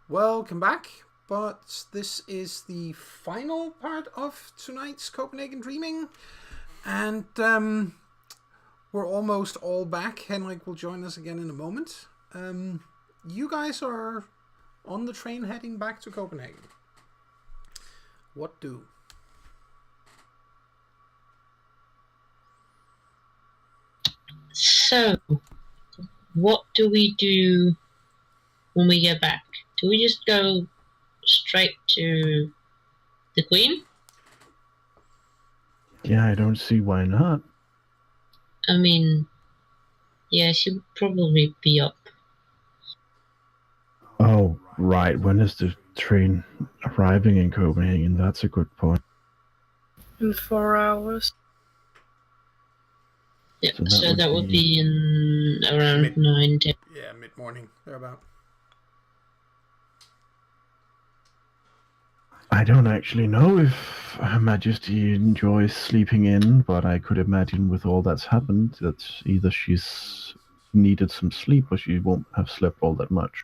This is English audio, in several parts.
Welcome back, but this is the final part of tonight's Copenhagen Dreaming, and we're almost all back. Henrik will join us again in a moment. You guys are on the train heading back to Copenhagen. What do? So, what do we do when we get back? Do we just go straight to the Queen? Yeah, I don't see why not. I mean, yeah, she would probably be up. Oh, right. When is the train arriving in Copenhagen? That's a good point. In 4 hours. Yeah, so that would be in around 9, 10. Yeah, mid-morning, thereabout. I don't actually know if Her Majesty enjoys sleeping in, but I could imagine with all that's happened that either she's needed some sleep or she won't have slept all that much.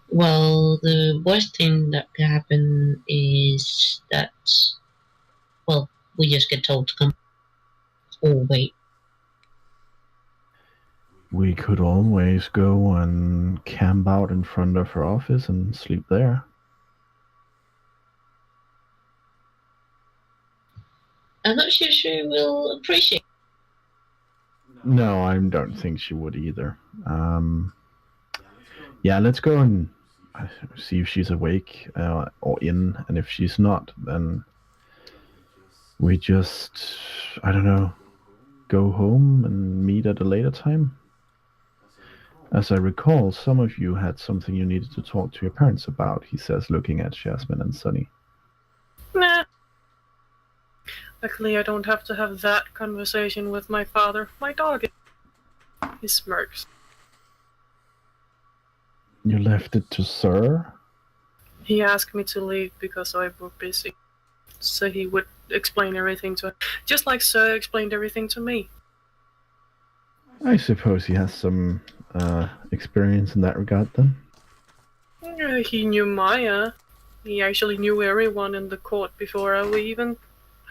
Well, the worst thing that could happen is that, well, we just get told to come. Or wait. We could always go and camp out in front of her office and sleep there. I'm not sure she will appreciate. No, I don't think she would either. Yeah, let's go and see if she's awake or in, and if she's not, then we just, I don't know, go home and meet at a later time. As I recall, some of you had something you needed to talk to your parents about, he says, looking at Jasmine and Sunny. Nah. Luckily, I don't have to have that conversation with my father. My dog. He smirks. You left it to Sir? He asked me to leave because I was busy. So he would explain everything to him. Just like Sir explained everything to me. I suppose he has some experience in that regard, then? He knew Maya. He actually knew everyone in the court before I even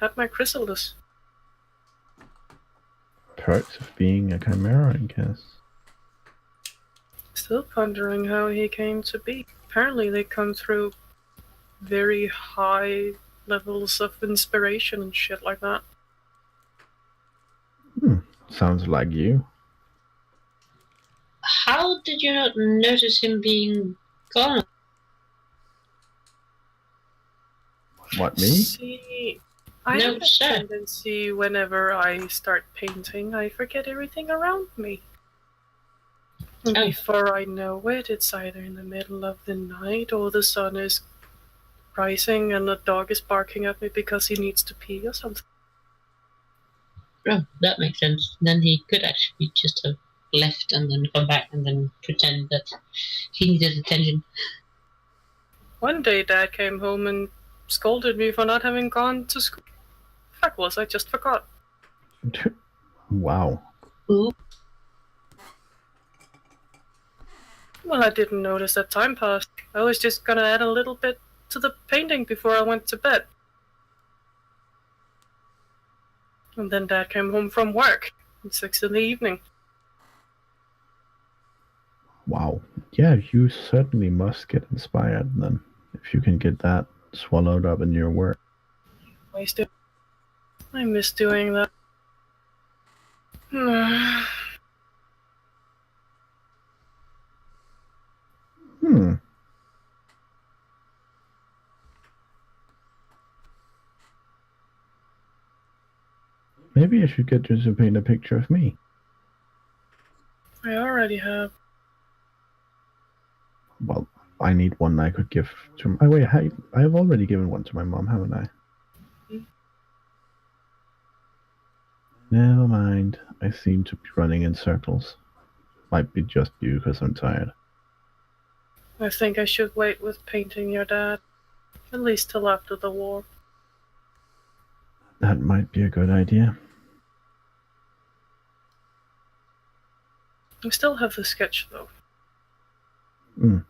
had my chrysalis. Perks of being a chimera, I guess. Still pondering how he came to be. Apparently they come through very high levels of inspiration and shit like that. Sounds like you. How did you not notice him being gone? What, me? See, I No, have a sir. tendency whenever I start painting, I forget everything around me. And Oh. before I know it, it's either in the middle of the night or the sun is rising and the dog is barking at me because he needs to pee or something. Oh, that makes sense. Then he could actually just have left and then come back and then pretend that he needed attention. One day Dad came home and scolded me for not having gone to school. Fact was, I just forgot. Wow. Ooh. Well, I didn't notice that time passed. I was just gonna add a little bit to the painting before I went to bed. And then Dad came home from work at 6 in the evening. Wow. Yeah, you certainly must get inspired then, if you can get that swallowed up in your work. Wasted. I miss doing that. Maybe I should get you to paint a picture of me. I already have. Well, I need one I could give to... Oh, wait, I have already given one to my mom, haven't I? Never mind. I seem to be running in circles. Might be just you because I'm tired. I think I should wait with painting your dad. At least till after the war. That might be a good idea. I still have the sketch, though. Mm.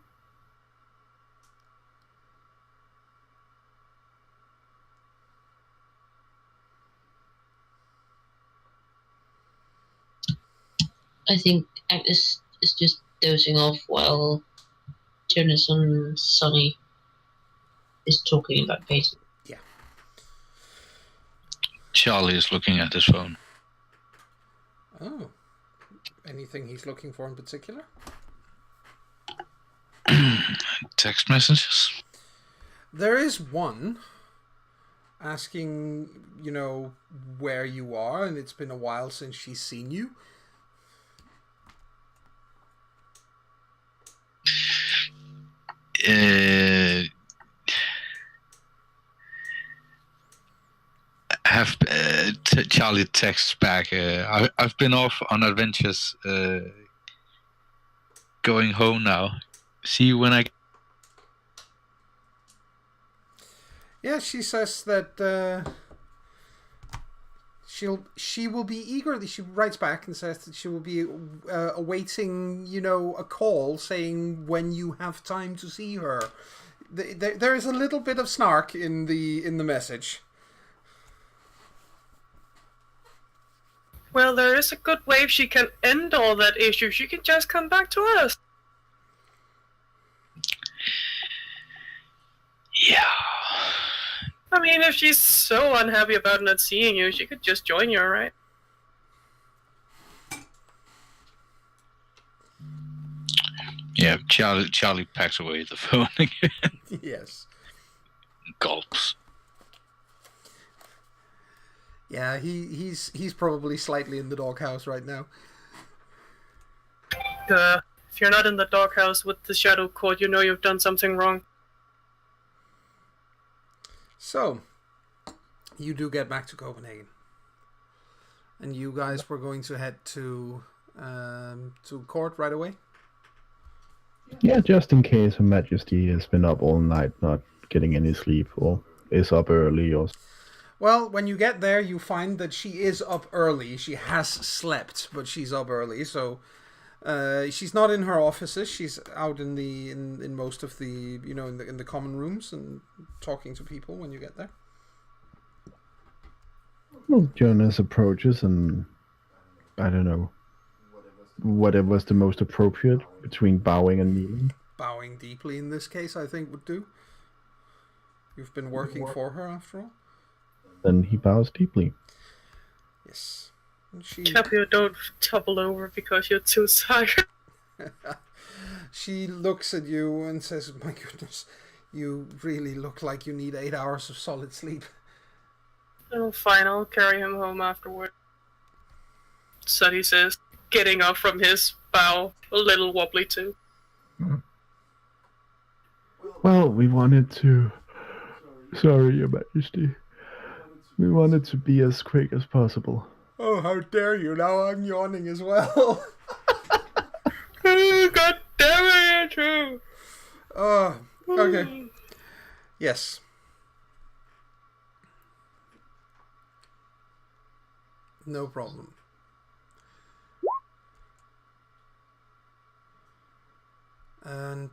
I think Agnes is just dozing off while Jonas and Sonny is talking about pacing. Yeah. Charlie is looking at his phone. Oh. Anything he's looking for in particular? Text messages? There is one asking, where you are, and it's been a while since she's seen you. Charlie texts back. I've been off on adventures. Going home now. See you when I. Yeah, she says that she will be eagerly. She writes back and says that she will be awaiting, a call saying when you have time to see her. There is a little bit of snark in the message. Well, there is a good way if she can end all that issue. She can just come back to us. Yeah. I mean, if she's so unhappy about not seeing you, she could just join you, right? Yeah, Charlie packs away the phone again. Yes. Gulps. Yeah, he's probably slightly in the doghouse right now. If you're not in the doghouse with the Shadow Court, you know you've done something wrong. So, you do get back to Copenhagen, and you guys were going to head to court right away. Yeah, just in case Her Majesty has been up all night, not getting any sleep, or is up early, or. Well, when you get there, you find that she is up early. She has slept, but she's up early. So she's not in her offices. She's out in the in most of the in the common rooms and talking to people when you get there. Well, Jonas approaches, and I don't know, whatever's the most appropriate between bowing and kneeling. Bowing deeply in this case, I think, would do. You've been working for her after all. Then he bows deeply. Yes. Capio, don't topple over because you're too tired. She looks at you and says, "My goodness, you really look like you need 8 hours of solid sleep." Oh, fine, I'll carry him home afterward. Sonny says, getting up from his bow, a little wobbly too. Well, we wanted to... Sorry, Your Majesty. We wanted to be as quick as possible. Oh, how dare you! Now I'm yawning as well. God damn it, you're true. Okay. Yes. No problem. And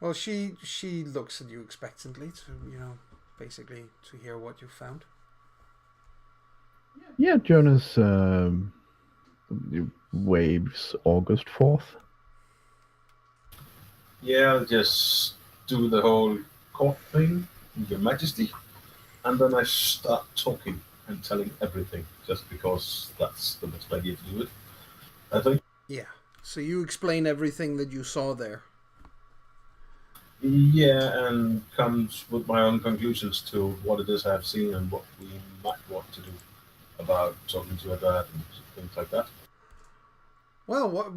well, she looks at you expectantly to basically to hear what you found. Yeah, Jonas waves August 4th. Yeah, I'll just do the whole court thing, Your Majesty, and then I start talking and telling everything, just because that's the best idea to do it, I think. Yeah, so you explain everything that you saw there. Yeah, and comes with my own conclusions to what it is I've seen and what we might want to do about talking to her dad and things like that. Well,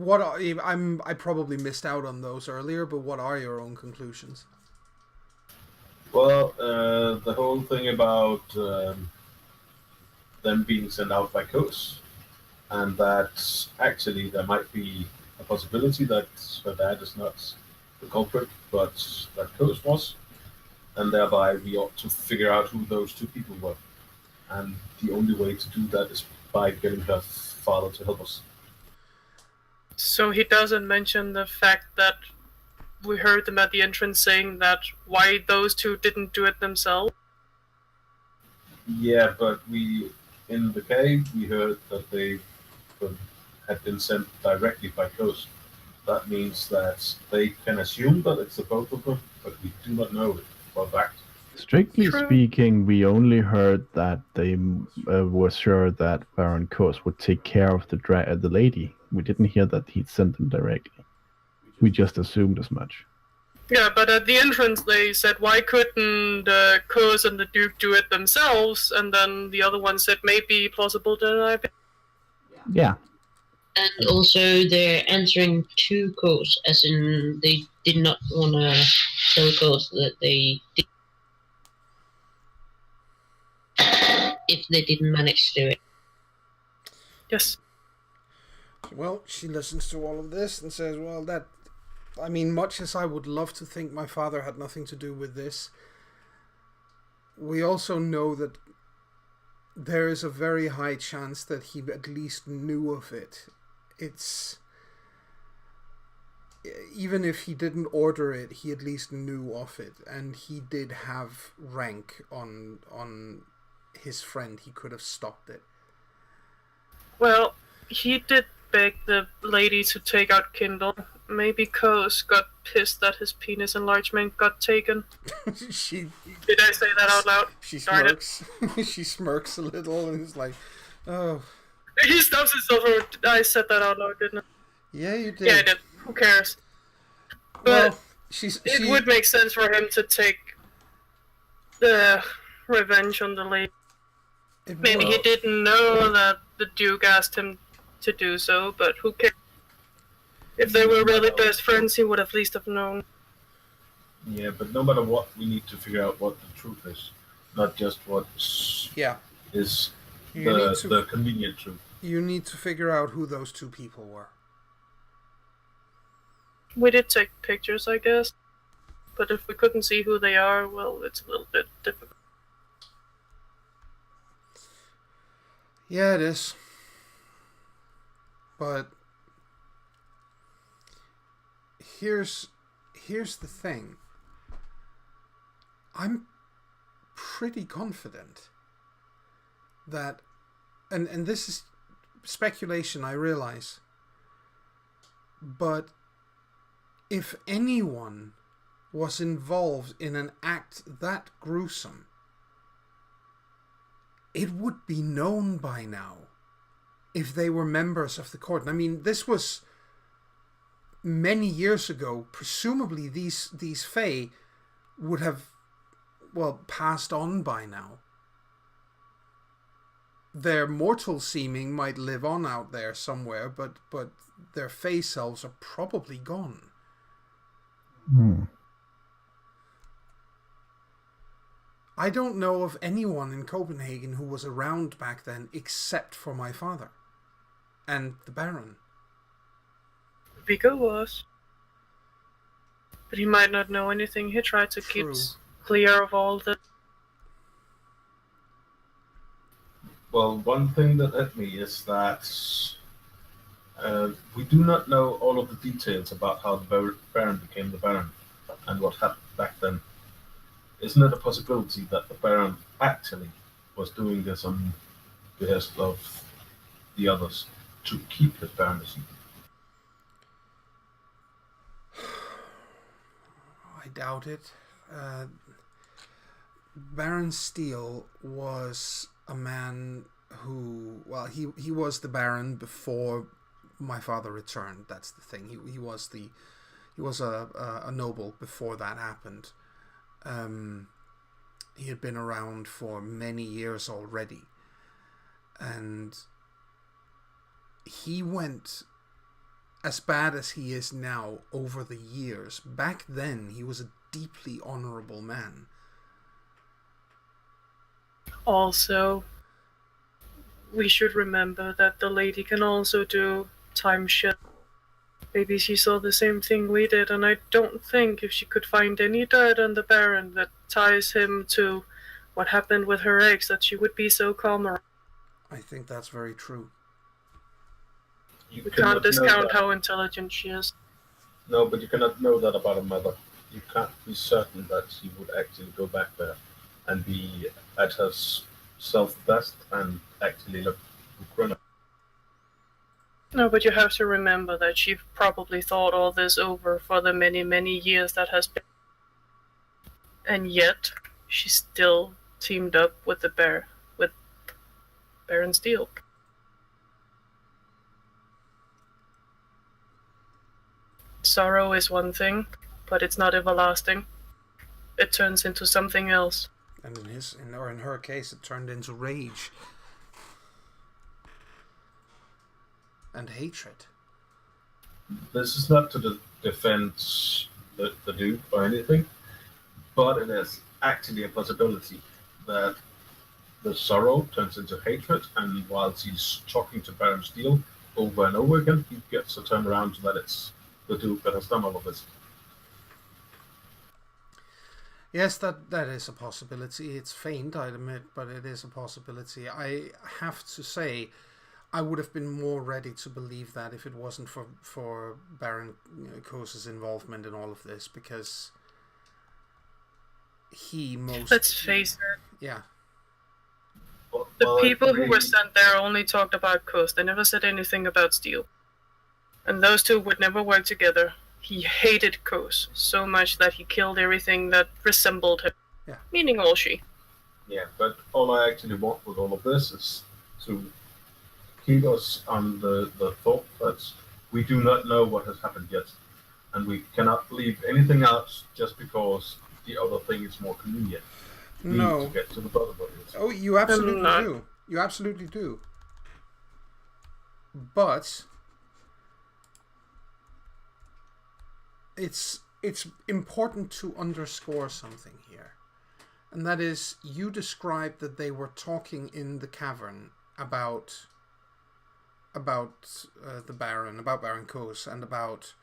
I probably missed out on those earlier, but what are your own conclusions? Well, the whole thing about them being sent out by Kos, and that actually there might be a possibility that her dad is not the culprit, but that Kos was, and thereby we ought to figure out who those two people were. And the only way to do that is by getting her father to help us. So he doesn't mention the fact that we heard them at the entrance saying that why those two didn't do it themselves. Yeah, but in the cave, we heard that they had been sent directly by Ghost. That means that they can assume that it's the both of them, but we do not know it for a fact. Strictly True. speaking, we only heard that they were sure that Baron Kos would take care of the lady. We didn't hear that he'd sent them directly. We just assumed as much. Yeah, but at the entrance they said, why couldn't Kos and the Duke do it themselves? And then the other one said, maybe plausible deniability. Yeah. And also, they're answering to Kos, as in they did not want to tell Kos that they did, if they didn't manage to do it. Yes. Well, she listens to all of this and says, well, I mean, much as I would love to think my father had nothing to do with this, we also know that there is a very high chance that he at least knew of it. It's... Even if he didn't order it, he at least knew of it, and he did have rank on his friend. He could have stopped it. Well, he did beg the lady to take out Kindle. Maybe Kos got pissed that his penis enlargement got taken. Did I say that out loud? She smirks. She smirks a little and is like, oh. He stops himself. I said that out loud, didn't I? Yeah, you did. Yeah, I did. Who cares? But it would make sense for him to take the revenge on the lady. Maybe he didn't know that the Duke asked him to do so, but who cares? If they were really best friends, he would at least have known. Yeah, but no matter what, we need to figure out what the truth is, not just what is the convenient truth. You need to figure out who those two people were. We did take pictures, I guess, but if we couldn't see who they are, well, it's a little bit difficult. Yeah, it is. But here's the thing. I'm pretty confident that, and this is speculation, I realize, but if anyone was involved in an act that gruesome, it would be known by now if they were members of the court. I mean, this was many years ago. Presumably these Fae would have, well, passed on by now. Their mortal seeming might live on out there somewhere, but their Fae selves are probably gone. I don't know of anyone in Copenhagen who was around back then except for my father and the Baron. Viggo was. But he might not know anything. He tried to keep clear of all the... Well, one thing that hit me is that we do not know all of the details about how the Baron became the Baron and what happened back then. Isn't it a possibility that the Baron actually was doing this on behest of the others to keep his baronessy? I doubt it. Baron Steele was a man who, well, he was the Baron before my father returned. That's the thing. He was a noble before that happened. He had been around for many years already, and he went as bad as he is now over the years. Back then, he was a deeply honorable man. Also, we should remember that the lady can also do time shift. Maybe she saw the same thing we did, and I don't think if she could find any dirt on the Baron that ties him to what happened with her eggs, that she would be so calm. I think that's very true. You can't discount how intelligent she is. No, but you cannot know that about a mother. You can't be certain that she would actually go back there and be at her self-best and actually look grown up. No, but you have to remember that she probably thought all this over for the many, many years that has been. And yet, she still teamed up with Baron Steele. Sorrow is one thing, but it's not everlasting. It turns into something else. And in her case, it turned into rage and hatred. This is not to defend the Duke or anything, but it is actually a possibility that the sorrow turns into hatred, and while he's talking to Baron Steele over and over again, he gets to turn around to that it's the Duke that has done all of this. Yes, that is a possibility. It's faint, I admit, but it is a possibility. I have to say, I would have been more ready to believe that if it wasn't for Baron Cose's involvement in all of this, because he Let's face it. Yeah. The people who were sent there only talked about Cose. They never said anything about Steele. And those two would never work together. He hated Cose so much that he killed everything that resembled him. Yeah. Meaning all she. Yeah, but all I actually want with all of this is to keep us on the thought that we do not know what has happened yet. And we cannot leave anything out just because the other thing is more convenient. We need to get to the bottom of it. Oh, you absolutely do. You absolutely do. But it's important to underscore something here. And that is, you described that they were talking in the cavern about the Baron, about Baron Cose, and about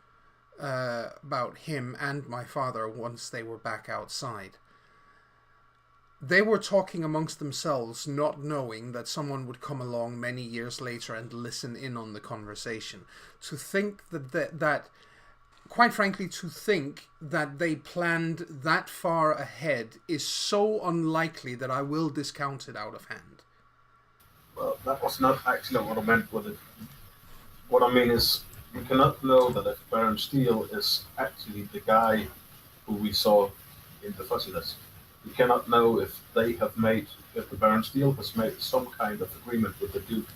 him and my father once they were back outside. They were talking amongst themselves, not knowing that someone would come along many years later and listen in on the conversation. To think that quite frankly, to think that they planned that far ahead is so unlikely that I will discount it out of hand. Well, that was not actually what I meant with it. What I mean is, we cannot know that if Baron Steele is actually the guy who we saw in the fussiness. We cannot know if the Baron Steele has made some kind of agreement with the Duke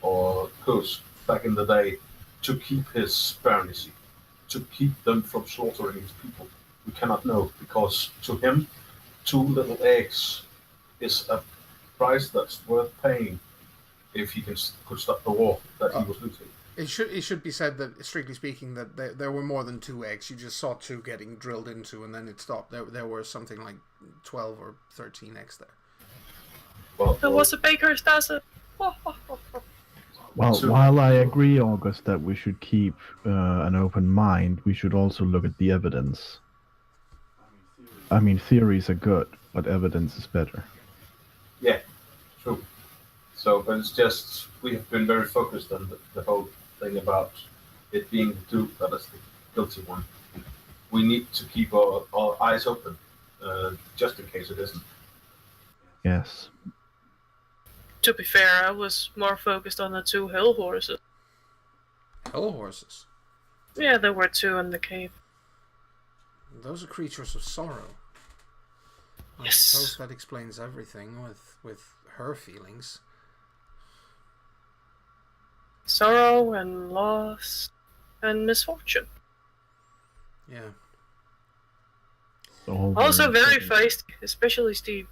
or Cose back in the day to keep his barony, to keep them from slaughtering his people. We cannot know, because to him, 2 little eggs is a price that's worth paying if he could stop the war that he was losing. It should be said that, strictly speaking, that there were more than 2 eggs. You just saw 2 getting drilled into, and then it stopped. There were something like 12 or 13 eggs there. Well, there was a baker's dozen. Well, while I agree, August, that we should keep an open mind, we should also look at the evidence. I mean, theories are good, but evidence is better. Yeah, true. So, but it's just, we have been very focused on the whole thing about it being the Duke that is the guilty one. We need to keep our eyes open, just in case it isn't. Yes. To be fair, I was more focused on the 2 hell horses. Hell horses? Yeah, there were 2 in the cave. Those are creatures of sorrow. Yes. I suppose that explains everything with her feelings. Sorrow and loss and misfortune. Yeah. Also very feisty, especially Steve.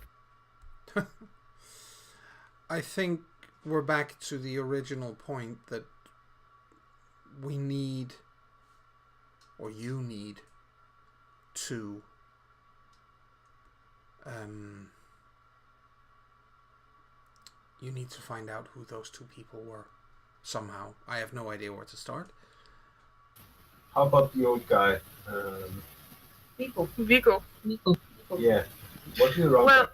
I think we're back to the original point that we need, or you need, to you need to find out who those 2 people were. Somehow. I have no idea where to start. How about the old guy? Vigo. Yeah. What do you wrong? Well,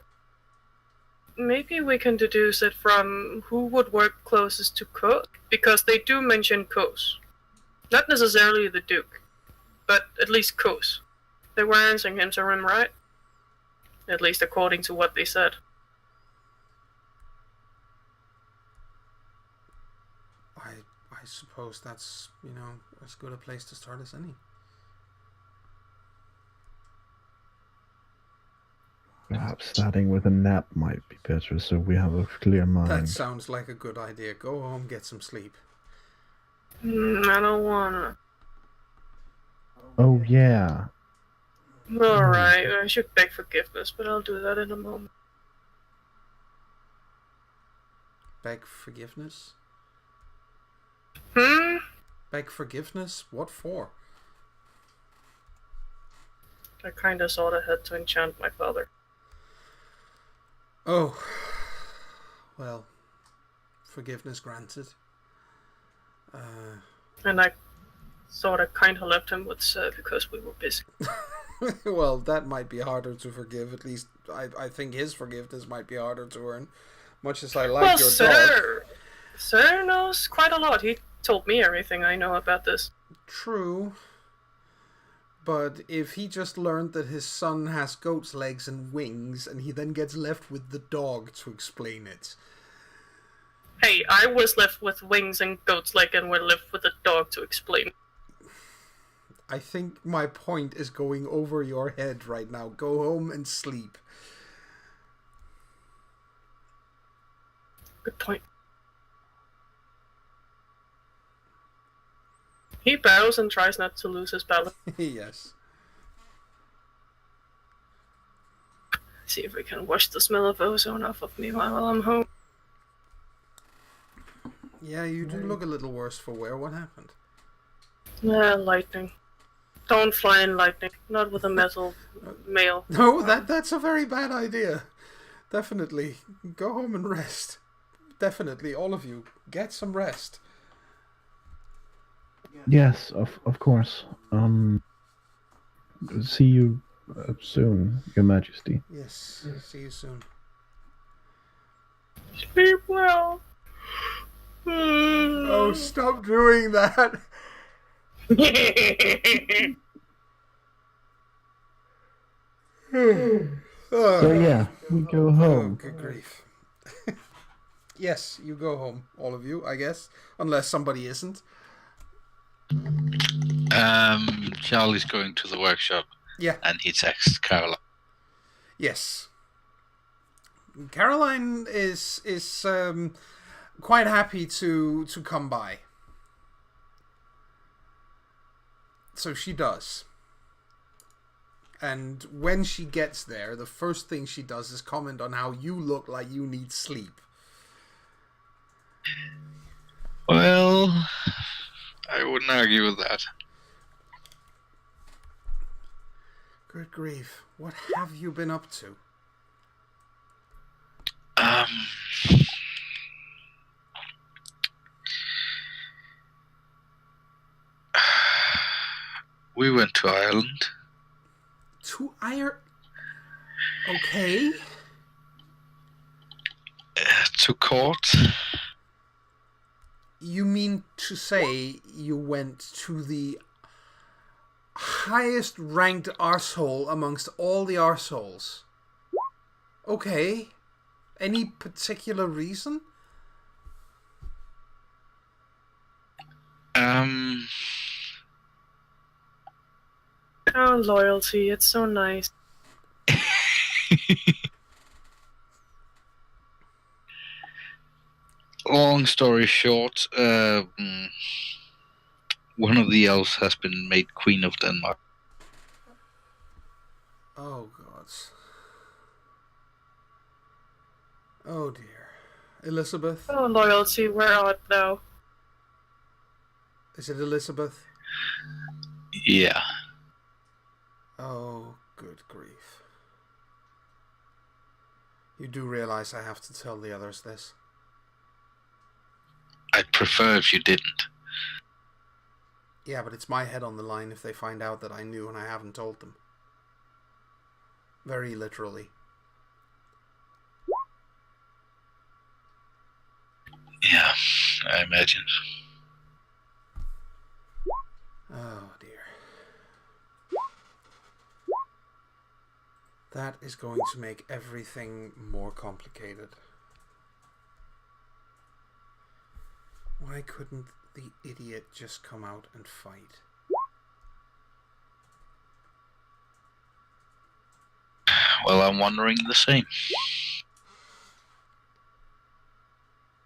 maybe we can deduce it from who would work closest to Cook, because they do mention Kos. Not necessarily the Duke, but at least Kos. They were answering him to him, right? At least according to what they said. I suppose that's, as good a place to start as any. Perhaps starting with a nap might be better, so we have a clear mind. That sounds like a good idea. Go home, get some sleep. I don't wanna. Oh, yeah. Alright, I should beg forgiveness, but I'll do that in a moment. Beg forgiveness? Beg forgiveness? What for? I kinda sorta had to enchant my father. Oh. Well, forgiveness granted. And I sorta kinda left him with Sir because we were busy. Well, that might be harder to forgive. At least I think his forgiveness might be harder to earn. Much as I like your dog. Sir knows quite a lot. He told me everything I know about this. True. But if he just learned that his son has goat's legs and wings, and he then gets left with the dog to explain it. Hey, I was left with wings and goat's leg, and we're left with a dog to explain it. I think my point is going over your head right now. Go home and sleep. Good point. He bows and tries not to lose his balance. Yes. See if we can wash the smell of ozone off of me while I'm home. Yeah, you do look a little worse for wear. What happened? Lightning. Don't fly in lightning. Not with a metal mail. No, that's a very bad idea. Definitely. Go home and rest. Definitely, all of you. Get some rest. Yes, of course. See you soon, Your Majesty. Yes, see you soon. Sleep well. Oh, stop doing that. So yeah, we go home. Oh, good grief. Yes, you go home, all of you, I guess. Unless somebody isn't. Charlie's going to the workshop. Yeah. And he texts Caroline. Yes. Caroline is quite happy to come by. So she does. And when she gets there, the first thing she does is comment on how you look like you need sleep. Well, I wouldn't argue with that. Good grief. What have you been up to? We went to Ireland. To Ireland? Okay. To court. You mean to say you went to the highest ranked arsehole amongst all the arseholes? Okay. Any particular reason? Oh, loyalty. It's so nice. Long story short, one of the elves has been made Queen of Denmark. Oh, gods. Oh, dear. Elizabeth? Oh, loyalty. Where art thou? Is it Elizabeth? Yeah. Oh, good grief. You do realize I have to tell the others this? I'd prefer if you didn't. Yeah, but it's my head on the line if they find out that I knew and I haven't told them. Very literally. I imagine. Oh dear. That is going to make everything more complicated. Why couldn't the idiot just come out and fight? Well, I'm wondering the same.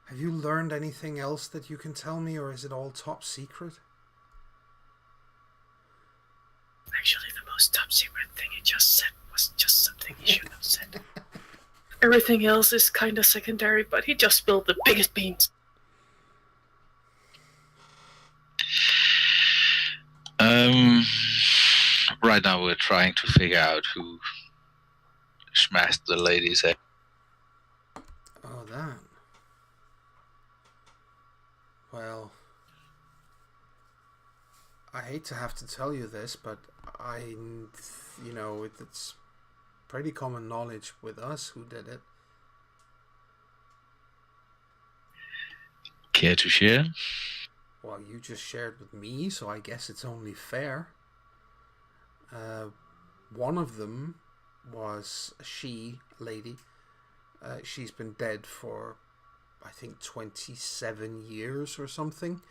Have you learned anything else that you can tell me, or is it all top secret? Actually, the most top secret thing he just said was just something he shouldn't have said. Everything else is kind of secondary, but he just spilled the biggest beans. Right now we're trying to figure out who smashed the lady's head. Oh, that. Well, I hate to have to tell you this, but it's pretty common knowledge with us who did it. Care to share? Well, you just shared with me, so I guess it's only fair. One of them was a lady. She's been dead for, I think, 27 years or something.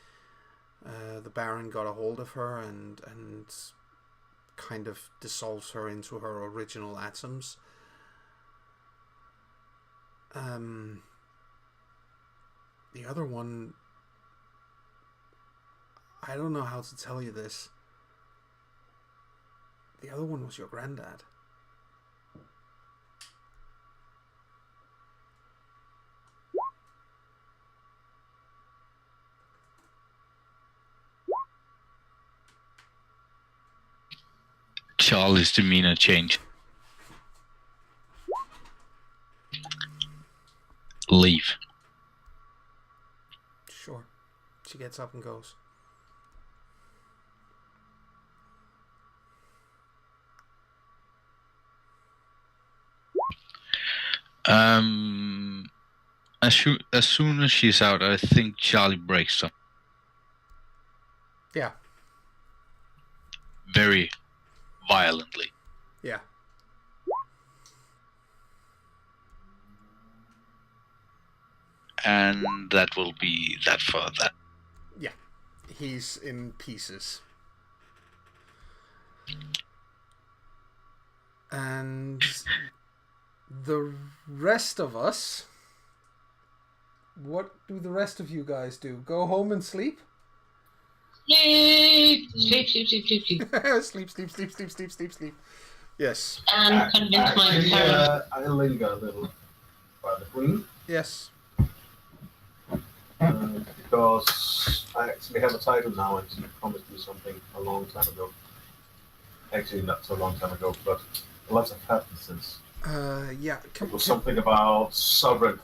The Baron got a hold of her and kind of dissolves her into her original atoms. The other one, I don't know how to tell you this. The other one was your granddad. Charlie's demeanor changed. Leave. Sure. She gets up and goes. As soon as she's out, I think Charlie breaks up. Yeah. Very violently. Yeah. And that will be that for that. Yeah. He's in pieces. And the rest of us, what do the rest of you guys do? Go home and sleep? Sleep. Sleep. Sleep. Yes. And convince my parents. I linger a little by the Queen. Yes. Because I actually have a title now, and she promised me something a long time ago. Actually, not so long time ago, but lots have happened since. Yeah. It was something about sovereign.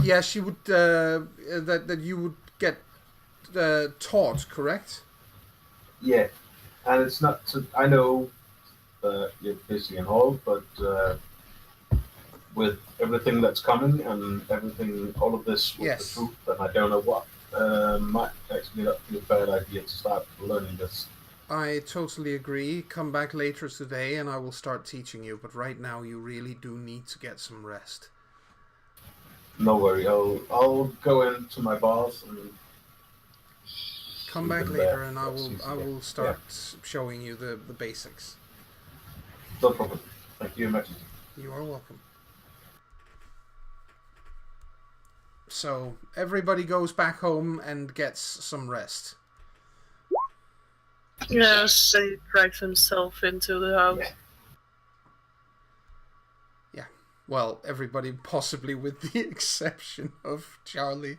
Yeah, she would. That you would get taught, correct? Yeah, and it's not. I know you're busy and all, but with everything that's coming and everything, all of this with Yes. the truth, and I don't know what, might actually not be a bad idea to start learning this. I totally agree. Come back later today and I will start teaching you, but right now you really do need to get some rest. No worry, I'll go into my bars and come back later and I will start showing you the basics. No problem. Thank you, Max. You are welcome. So everybody goes back home and gets some rest. Yes, he drags himself into the house. Yeah. Well, everybody possibly with the exception of Charlie.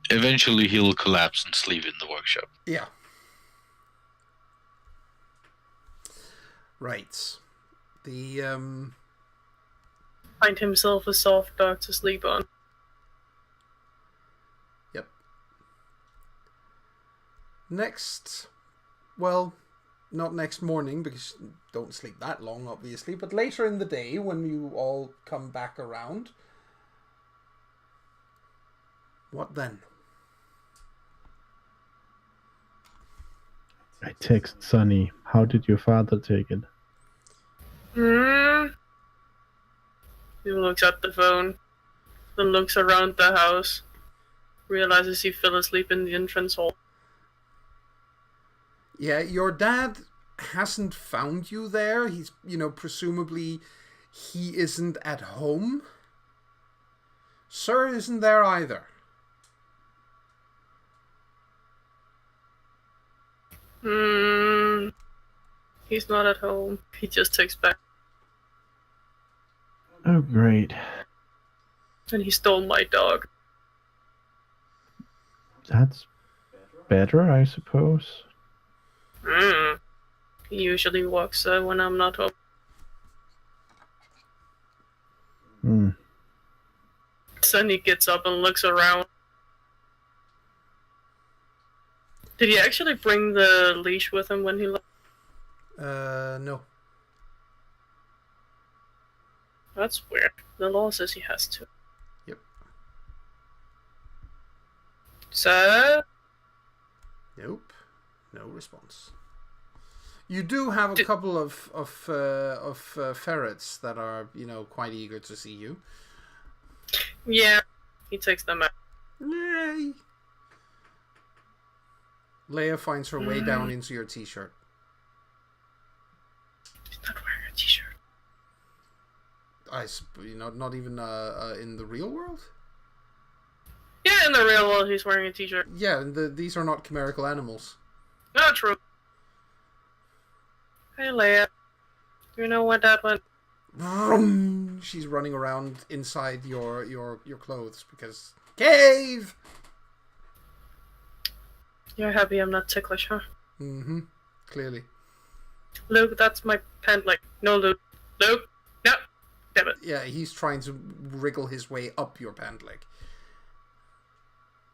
Eventually he'll collapse and sleep in the workshop. Yeah. Right. The Find himself a soft dog to sleep on. Yep. Next, well, not next morning because you don't sleep that long, obviously, but later in the day when you all come back around, What then? I text Sonny. How did your father take it? He looks at the phone, then looks around the house, realizes he fell asleep in the entrance hall. Yeah, your dad hasn't found you there. He's, presumably he isn't at home. Sir isn't there either. He's not at home. He just takes back. Oh, great. And he stole my dog. That's better, I suppose. He usually walks when I'm not home. Sonny gets up and looks around. Did he actually bring the leash with him when he left? No. That's weird. The law says he has to. Yep. Sir? Nope. No response. You do have a couple of ferrets that are, quite eager to see you. Yeah. He takes them out. Yay! Leia finds her way down into your t-shirt. He's not wearing a t-shirt. Not even in the real world? Yeah, in the real world he's wearing a t-shirt. Yeah, these are not chimerical animals. Not true. Hey Leia. Do you know what that went? Vroom! She's running around inside your clothes because... Cave! You're happy I'm not ticklish, huh? Mm-hmm. Clearly. Luke, that's my pant leg. No, Luke. Luke! No! Damn it. Yeah, he's trying to wriggle his way up your pant leg.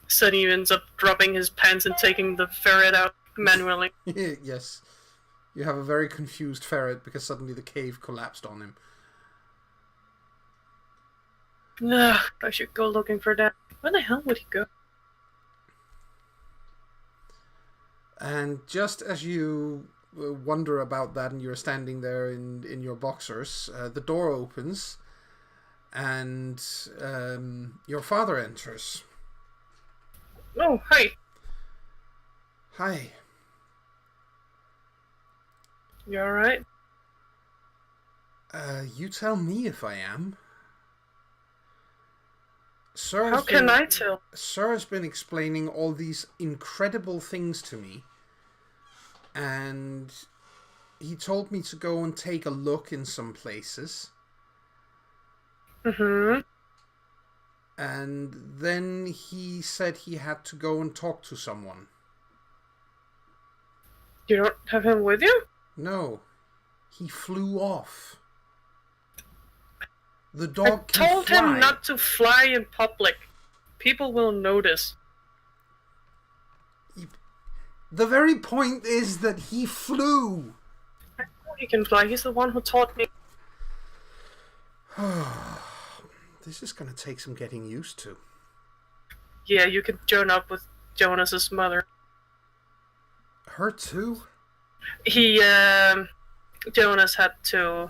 Sonny ends up dropping his pants and taking the ferret out manually. Yes. You have a very confused ferret because suddenly the cave collapsed on him. Ugh, I should go looking for that. Where the hell would he go? And just as you wonder about that and you're standing there in your boxers, the door opens and your father enters. Oh, hi. Hi. You alright? You tell me if I am. Sir, how can I tell? Sir has been explaining all these incredible things to me. And he told me to go and take a look in some places. Mm-hmm. And then he said he had to go and talk to someone. You don't have him with you? No. He flew off. The dog can fly. I told him not to fly in public. People will notice. The very point is that he flew. I know he can fly. He's the one who taught me. This is going to take some getting used to. Yeah, you could join up with Jonas's mother. Her too? Jonas had to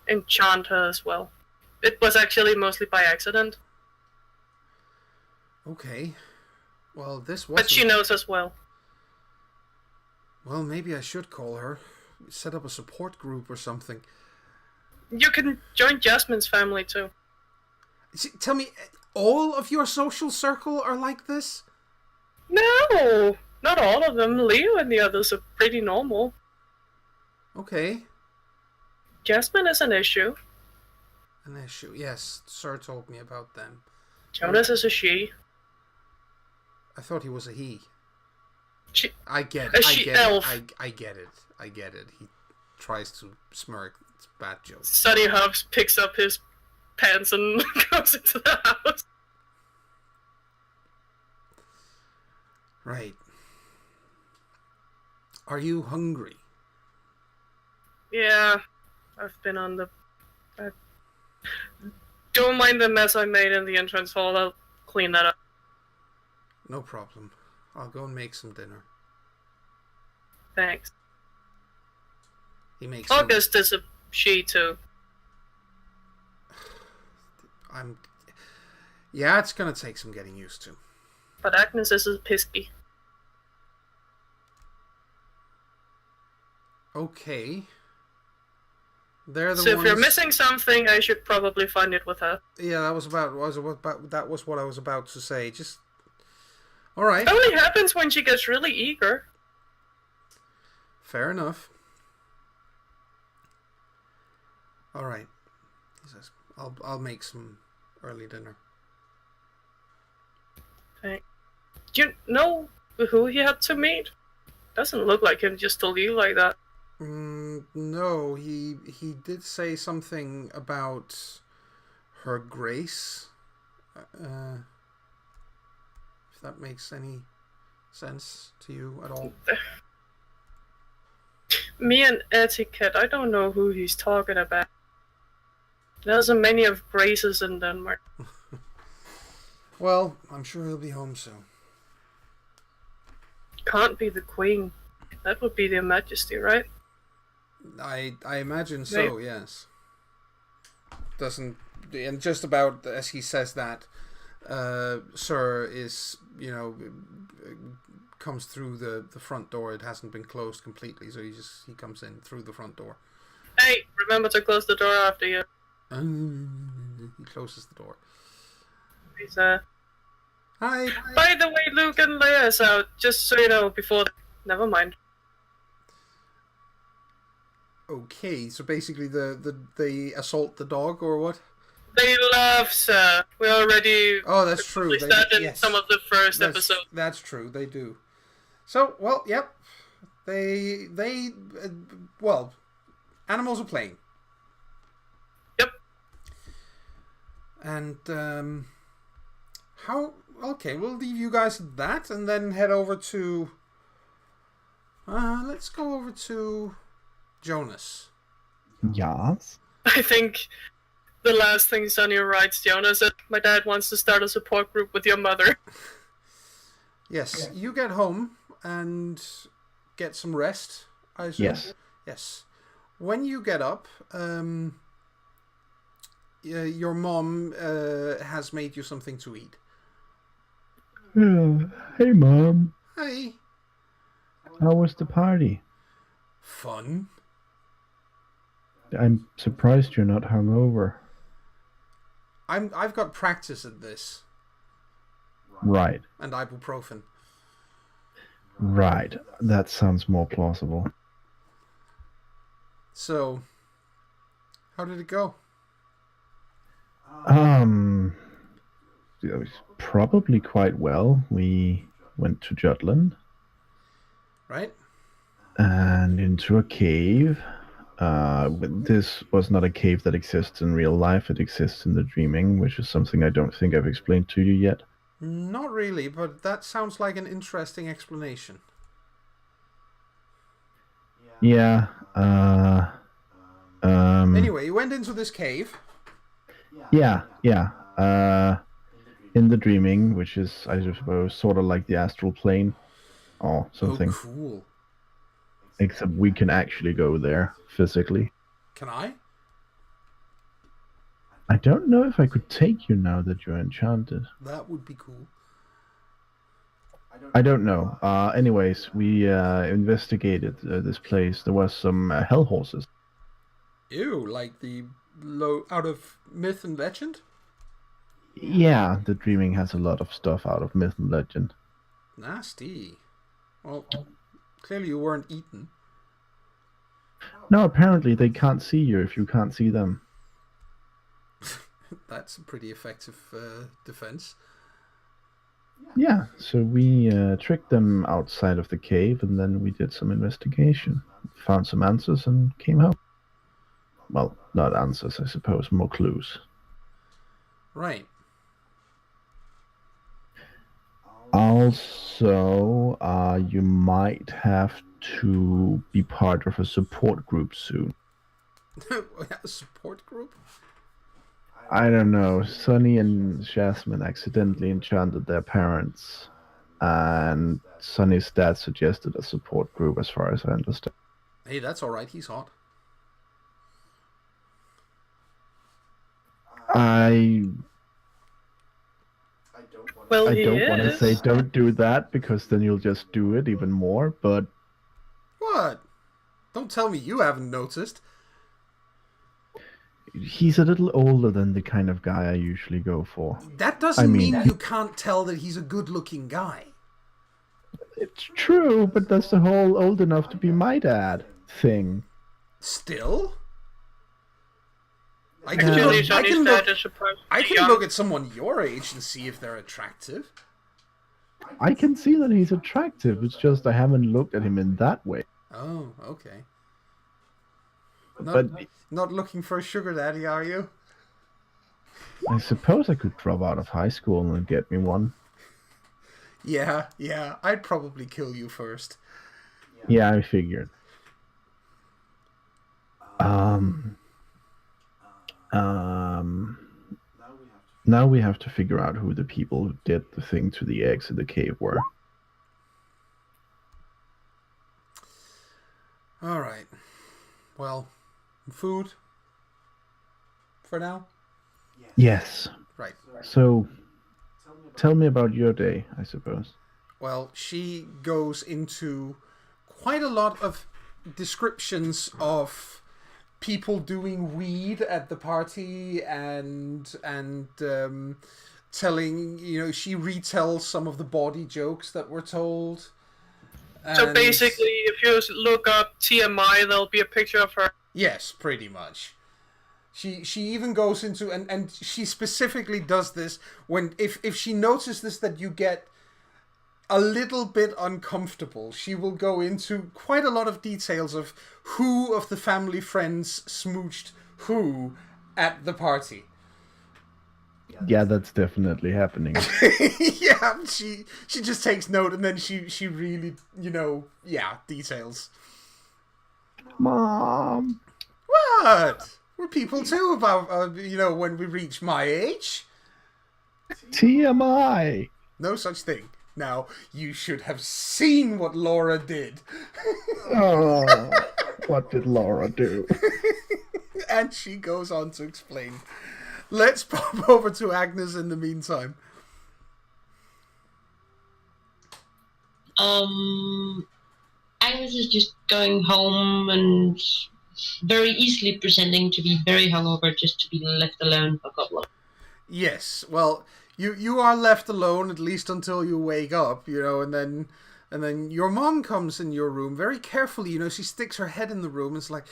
enchant her as well. It was actually mostly by accident. Okay. Well, this was. But she knows as well. Well, maybe I should call her. Set up a support group or something. You can join Jasmine's family too. Tell me, all of your social circle are like this? No, not all of them. Leo and the others are pretty normal. Okay. Jasmine is an issue. An issue, yes. Sir told me about them. Jonas is a she. I thought he was a he. I get it. I get it. He tries to smirk. It's a bad joke. Sonny Hobbs picks up his pants and goes into the house. Right. Are you hungry? Yeah. I've been on the... Don't mind the mess I made in the entrance hall. I'll clean that up. No problem. I'll go and make some dinner. Thanks. He makes August is a she too. Yeah, it's gonna take some getting used to. But Agnes is a pisky. Okay. They're the so ones... if you're missing something, I should probably find it with her. Yeah, that was what I was about to say. Just all right. It only happens when she gets really eager. Fair enough. All right. He says, "I'll make some early dinner." Okay. Do you know who he had to meet? Doesn't look like him just told you like that. No, he did say something about Her Grace. If that makes any sense to you at all. Me and etiquette, I don't know who he's talking about. There's so many of Graces in Denmark. Well, I'm sure he'll be home soon. Can't be the Queen. That would be their Majesty, right? I imagine so, maybe. Yes. Doesn't... And just about as he says that, Sir is, comes through the front door. It hasn't been closed completely, so he comes in through the front door. Hey, remember to close the door after you. He closes the door. He's Hi. By the way, Luke and Leia's out, just so you know, before... Never mind. Okay, so basically they assault the dog, or what? They love Sir. We already... Oh, that's true. We started in some of the first episodes. That's true, they do. So, well, yep. They well, animals are playing. Yep. And, okay, we'll leave you guys at that, and then head over to... let's go over to Jonas. Yes? I think the last thing Sonny writes, Jonas, that my dad wants to start a support group with your mother. Yes, you get home and get some rest, I assume. Yes. Yes. When you get up, your mom has made you something to eat. Hey, Mom. Hi. How was the party? Fun. I'm surprised you're not hungover. I've got practice at this. Right. And ibuprofen. Right. That sounds more plausible. So, how did it go? It was probably quite well. We went to Jutland. Right. And into a cave. This was not a cave that exists in real life. It exists in the dreaming, which is something I don't think I've explained to you yet. Not really, but that sounds like an interesting explanation. Yeah. Anyway, you went into this cave. Yeah. In the dreaming, which is, I suppose, sort of like the astral plane or something. Oh, cool. Except we can actually go there physically. Can I? I don't know if I could take you now that you're enchanted. That would be cool. I don't know. Anyways, we investigated this place. There was some hell horses. Ew, like the out of myth and legend? Yeah, the dreaming has a lot of stuff out of myth and legend. Nasty. Well, clearly you weren't eaten. No, apparently they can't see you if you can't see them. That's a pretty effective defense. Yeah, so we tricked them outside of the cave, and then we did some investigation. Found some answers and came home. Well, not answers, I suppose, more clues. Right. Also, you might have to be part of a support group soon. A support group? I don't know. Sonny and Jasmine accidentally enchanted their parents And Sonny's dad suggested a support group, as far as I understand. Hey, that's all right. He's hot. I Well, I he don't want to is. say don't do that, because then you'll just do it even more, but... What? Don't tell me you haven't noticed. He's a little older than the kind of guy I usually go for. That doesn't mean you can't tell that he's a good-looking guy. It's true, but that's the whole old enough to be my dad thing. Still? I can look at someone your age and see if they're attractive. I can see that he's attractive, it's just I haven't looked at him in that way. Oh, okay. But not looking for a sugar daddy, are you? I suppose I could drop out of high school and get me one. Yeah, I'd probably kill you first. Yeah, I figured. Now we have to figure out who the people who did the thing to the eggs in the cave were. All right. Well, food for now? Yes. Right. So, tell me about your day, I suppose. Well, she goes into quite a lot of descriptions of people doing weed at the party and telling, she retells some of the bawdy jokes that were told. So basically, if you look up TMI, there'll be a picture of her. Yes, pretty much. She even goes into, and she specifically does this when, if she notices that you get a little bit uncomfortable, she will go into quite a lot of details of who of the family friends smooched who at the party. Yeah, that's definitely happening. Yeah, she just takes note, and then she really, details. Mom! What? We're people too about, when we reach my age. TMI! No such thing. Now, you should have seen what Laura did. Oh, what did Laura do? And she goes on to explain. Let's pop over to Agnes in the meantime. Agnes is just going home and very easily pretending to be very hungover just to be left alone for a couple of... Yes, well, you are left alone at least until you wake up, and then your mom comes in your room very carefully. She sticks her head in the room and is like,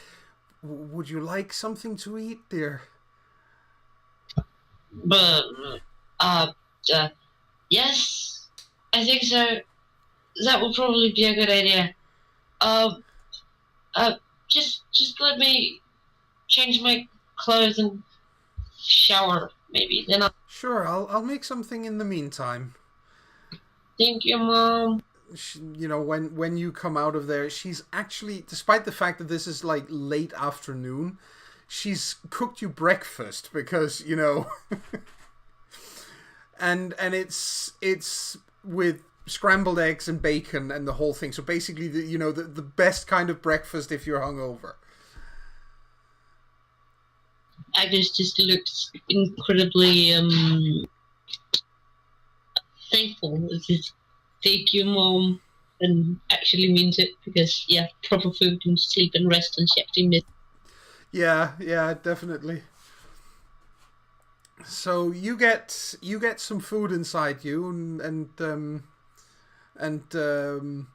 "Would you like something to eat, dear?" But yes, I think so. That would probably be a good idea. Just let me change my clothes and shower, maybe. Then I'll... Sure, I'll make something in the meantime. Thank you, Mom. When you come out of there, she's actually, despite the fact that this is like late afternoon, she's cooked you breakfast because, and it's with scrambled eggs and bacon and the whole thing. So basically, the best kind of breakfast if you're hungover. Agnes just looks incredibly thankful. Just, thank you, Mom, and actually means it because proper food and sleep and rest, and she actually missed. Yeah, definitely. So you get some food inside you, and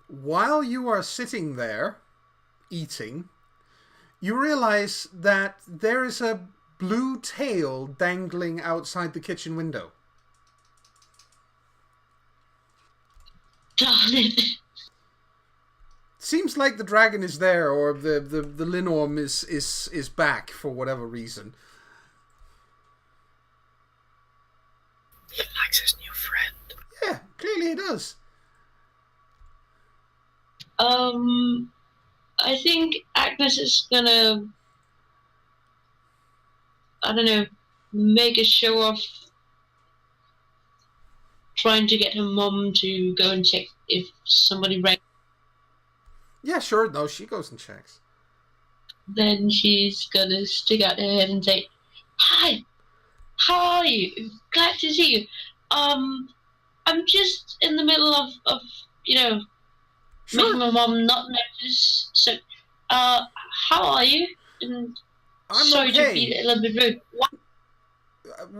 while you are sitting there eating, you realize that there is a blue tail dangling outside the kitchen window. Darn it. Seems like the dragon is there, or the Linorm is back for whatever reason. He likes his new friend. Yeah, clearly he does. I think Agnes is gonna, I don't know, make a show of trying to get her mom to go and check if somebody rang. Yeah, sure. No, she goes and checks. Then she's gonna stick out her head and say, "Hi, how are you? Glad to see you. I'm just in the middle of Sure. making my mom not notice. So, how are you? And I'm sorry okay. to be a little bit rude. What?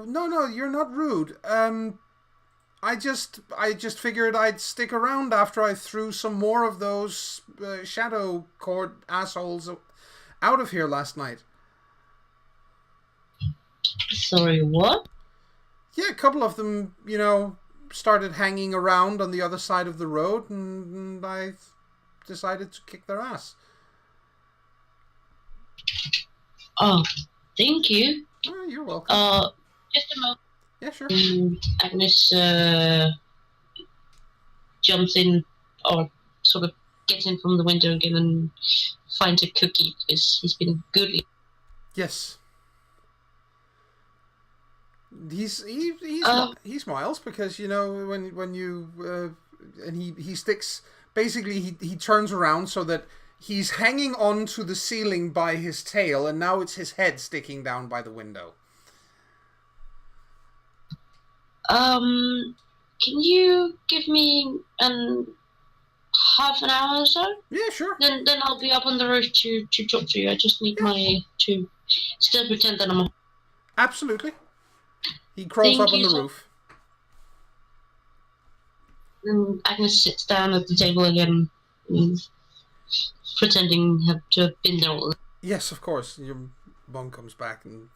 No, you're not rude. I just figured I'd stick around after I threw some more of those shadow court assholes out of here last night. Sorry, what? Yeah, a couple of them, started hanging around on the other side of the road, and I decided to kick their ass. Oh, thank you. Oh, you're welcome. Just a moment. Yeah, sure. Agnes jumps in, or sort of gets in from the window again and finds a cookie because he's been good. Yes. He smiles because when you and he sticks, basically he turns around so that he's hanging on to the ceiling by his tail, and now it's his head sticking down by the window. Can you give me half an hour or so? Yeah, sure. Then I'll be up on the roof to talk to you. I just need to still pretend that I'm. Absolutely. He crawls up on the roof. And Agnes sits down at the table again, pretending to have been there all. Yes, of course. Your mom comes back, and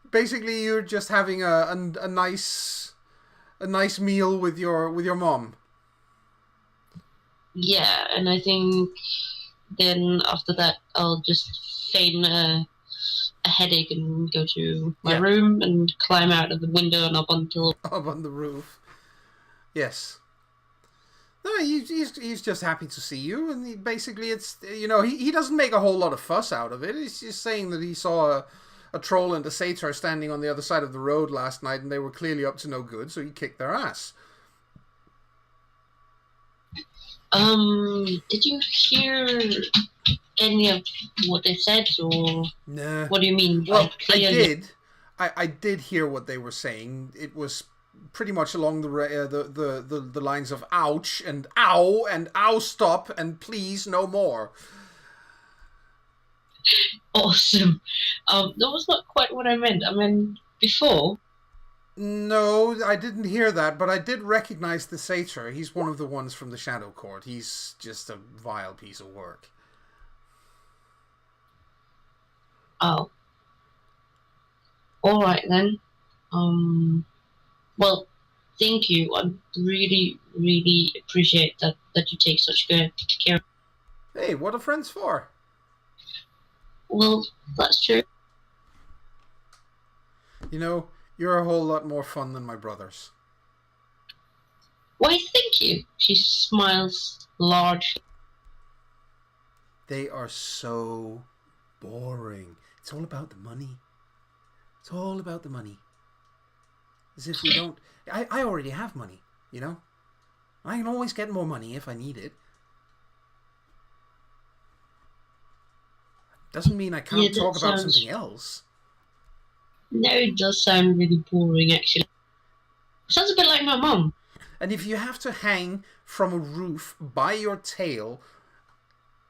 basically you're just having a nice meal with your mom. Yeah, and I think then after that I'll just feign a headache and go to my room and climb out of the window and up on the roof. Yes. No, he's just happy to see you, and basically it's he doesn't make a whole lot of fuss out of it. He's just saying that he saw a troll and a satyr standing on the other side of the road last night, and they were clearly up to no good, so he kicked their ass. Did you hear any of what they said, or nah? What do you mean? Well, I did hear what they were saying. It was pretty much along the lines of ouch and ow and ow stop and please no more. Awesome. That was not quite what I meant. I meant before. No, I didn't hear that, but I did recognize the satyr. He's one of the ones from the Shadow Court. He's just a vile piece of work. Oh. All right then. Well, thank you. I really, really appreciate that you take such good care. Hey, what are friends for? Well, that's true. You're a whole lot more fun than my brothers. Why, thank you. She smiles large. They are so boring. It's all about the money. It's all about the money. As if we don't... I already have money, I can always get more money if I need it. Doesn't mean I can't talk about something else. No, it does sound really boring, actually. Sounds a bit like my mom. And if you have to hang from a roof by your tail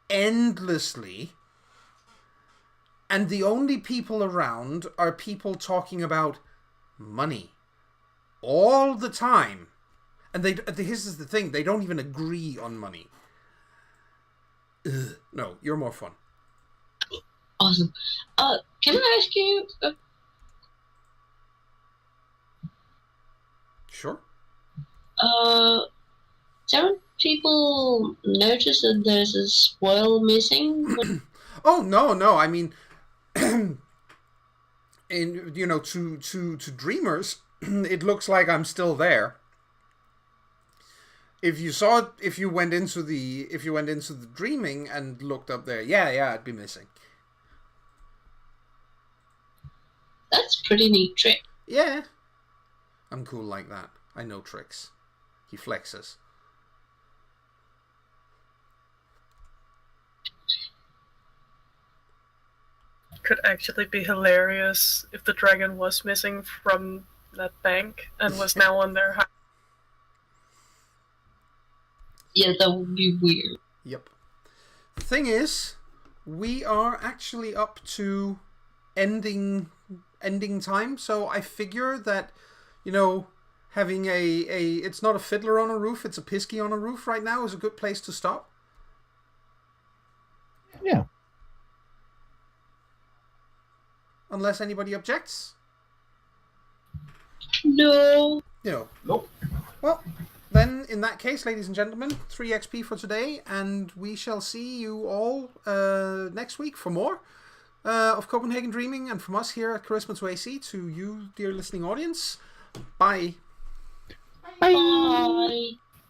endlessly, and the only people around are people talking about money all the time, and this is the thing, they don't even agree on money. Ugh. No, you're more fun. Awesome. Can I ask you... Sure. Don't people notice that there's a spoil missing? Oh, no. I mean, to dreamers, it looks like I'm still there. If you went into the dreaming and looked up there, yeah, I'd be missing. That's a pretty neat trick. Yeah. I'm cool like that. I know tricks. He flexes. Could actually be hilarious if the dragon was missing from that bank and was now on their high. Yeah, that would be weird. Yep. Thing is, we are actually up to ending time, so I figure that, you know, having it's not a fiddler on a roof, it's a pisky on a roof right now is a good place to stop. Yeah. Unless anybody objects. No. No. Nope. Well, then in that case, ladies and gentlemen, 3 XP for today, and we shall see you all next week for more of Copenhagen Dreaming, and from us here at CharismaToAC to you, dear listening audience. Bye. Bye.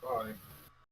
Bye.